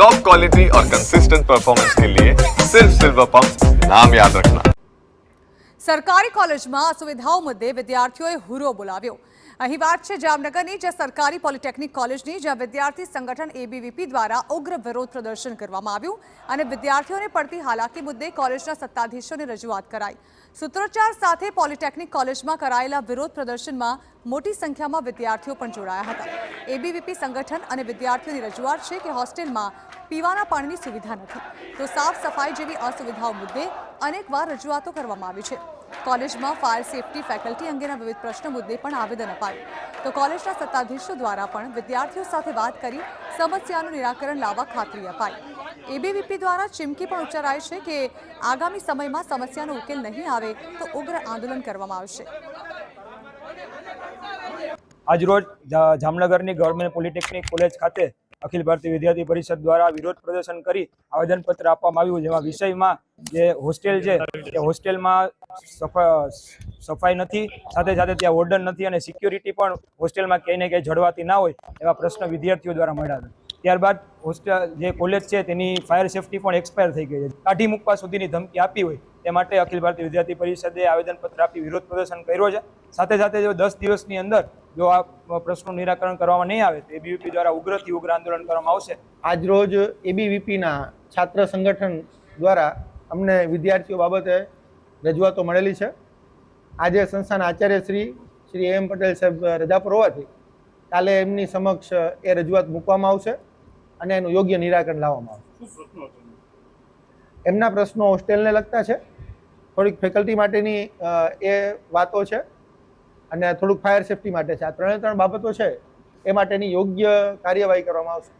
Top quality और consistent performance के लिए सिर्फ सिल्वर पंप नाम याद रखना। सरकारी कॉलेजમાં સુવિધાઓ મુદ્દે વિદ્યાર્થીઓએ હુરો બોલાવ્યો। અહીં વાત છે જામનગરની, જ્યાં સરકારી પોલિટેકનિક કોલેજની, જ્યાં વિદ્યાર્થી સંગઠન એબીવીપી દ્વારા ઉગ્ર વિરોધ પ્રદર્શન કરવામાં આવ્યું અને વિદ્યાર્થીઓને પડતી હાલાકી મુદ્દે કોલેજના સત્તાધીશોને રજૂઆત કરાઈ। સૂત્રોચ્ચાર સાથે પોલિટેકનિક કોલેજમાં કરાયેલા વિરોધ પ્રદર્શનમાં મોટી સંખ્યામાં વિદ્યાર્થીઓ પણ જોડાયા હતા। એબીવીપી સંગઠન અને વિદ્યાર્થીઓની રજૂઆત છે કે હોસ્ટેલમાં પીવાના પાણીની સુવિધા નથી, તો સાફ સફાઈ જેવી અસુવિધાઓ મુદ્દે અનેકવાર રજૂઆતો કરવામાં આવી છે। કોલેજમાં ફાયર સેફટી, ફેકલ્ટી અંગેના વિવિધ પ્રશ્નો મુદ્દે પણ આવેદન અપાયું, તો કોલેજના સત્તાધીશો દ્વારા પણ વિદ્યાર્થીઓ સાથે વાત કરી સમસ્યાનું નિરાકરણ લાવવા ખાતરી અપાઈ। એબીવીપી દ્વારા ચીમકી પણ ઉચ્ચારાઈ છે કે આગામી સમયમાં સમસ્યાનો ઉકેલ નહીં આવે તો ઉગ્ર આંદોલન કરવામાં આવશે। આજરોજ જામનગરની ગવર્મેન્ટ પોલિટેકનિક કોલેજ ખાતે અખિલ ભારતીય વિદ્યાર્થી પરિષદ દ્વારા વિરોધ પ્રદર્શન કરી આવેદનપત્ર આપવામાં આવ્યું, જેમાં વિષયમાં જે હોસ્ટેલ છે તે હોસ્ટેલમાં સફાઈ નથી, સાથે સાથે ત્યાં વોર્ડન નથી અને સિક્યોરિટી પણ હોસ્ટેલમાં ક્યાંય ને ક્યાંય જળવાતી ના હોય એવા પ્રશ્ન વિદ્યાર્થીઓ દ્વારા મળ્યા હતા। ત્યારબાદ હોસ્ટેલ જે કોલેજ છે તેની ફાયર સેફટી પણ એક્સપાયર થઈ ગઈ છે, કાઢી મૂકવા સુધીની ધમકી આપી હોય તે માટે અખિલ ભારતીય વિદ્યાર્થી પરિષદે આવેદનપત્ર આપી વિરોધ પ્રદર્શન કર્યો છે। સાથે સાથે જો 10 દિવસની અંદર જો આ પ્રશ્નનું નિરાકરણ કરવામાં નહીં આવે તો એબીવીપી દ્વારા ઉગ્રથી ઉગ્ર આંદોલન કરવામાં આવશે। આજરોજ એબીવીપીના છાત્ર સંગઠન દ્વારા અમને વિદ્યાર્થીઓ બાબતે રજૂઆતો મળેલી છે। આજે સંસ્થાના આચાર્ય શ્રી એમ પટેલ સાહેબ રજા પર હોવાથી કાલે એમની સમક્ષ એ રજૂઆત મૂકવામાં આવશે અને એનું યોગ્ય નિરાકરણ લાવવામાં આવશે। એમના પ્રશ્નો હોસ્ટેલને લગતા છે, થોડીક ફેકલ્ટી માટેની એ વાતો છે અને થોડુંક ફાયર સેફટી માટે છે। આ ત્રણે બાબતો છે એ માટેની યોગ્ય કાર્યવાહી કરવામાં આવશે।